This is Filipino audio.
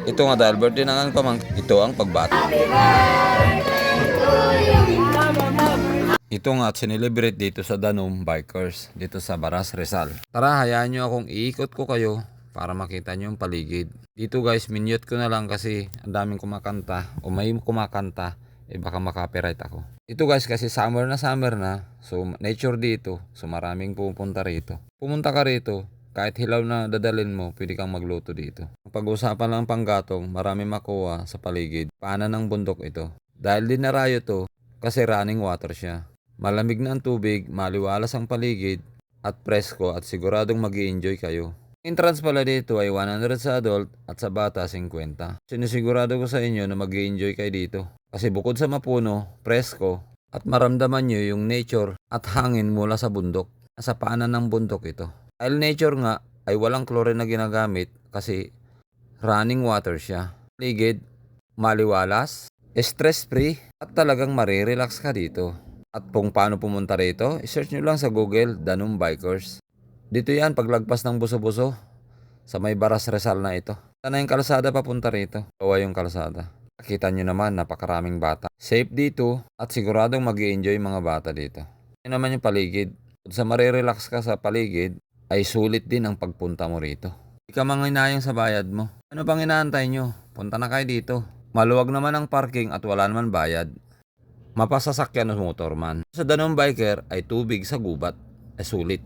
Ito nga dahil birthday ng aking pamangkin, ito ang pagbati. Ito nga at sinelebrate dito sa Danum Bikers, dito sa Baras, Rizal. Tara, hayaan nyo akong iikot ko kayo para makita nyo yung paligid. Dito guys, minute ko na lang kasi ang daming kumakanta o may kumakanta, baka makapiright ako. Ito guys, kasi summer na, so nature dito, so maraming pupunta rito. Pumunta ka rito, kahit hilaw na dadalhin mo, pwede kang magluto dito. Pag-usapan lang panggatong, marami makuha sa paligid. Paanan ng bundok ito. Dahil din narayo to, kasi running water siya. Malamig na ang tubig, maliwalas ang paligid, at presko at siguradong mag-i-enjoy kayo. Entrance pala dito ay 100 sa adult at sa bata 50. Sinisigurado ko sa inyo na mag-i-enjoy kayo dito. Kasi bukod sa mapuno, presko, at maramdaman nyo yung nature at hangin mula sa bundok. Nasa paanan ng bundok ito. Dahil nature nga ay walang chlorine na ginagamit kasi running water siya. Paligid, maliwalas, stress-free, at talagang marirelax ka dito. At kung paano pumunta rito, i-search nyo lang sa Google, Danum Bikers. Dito yan, paglagpas ng Buso-Buso, sa may Baras Rizal na ito. Sana yung kalsada papunta rito. Kawa yung kalsada. Nakita nyo naman, napakaraming bata. Safe dito, at siguradong mag-i-enjoy mga bata dito. Yan naman yung paligid. Kung sa marirelax ka sa paligid, ay sulit din ang pagpunta mo rito. Hindi ka manginayang sa bayad mo. Ano pang inaantay nyo? Punta na kayo dito. Maluwag naman ang parking at wala naman bayad. Mapasasakyan ng motorman. Sa Danum Biker ay tubig sa gubat, sulit.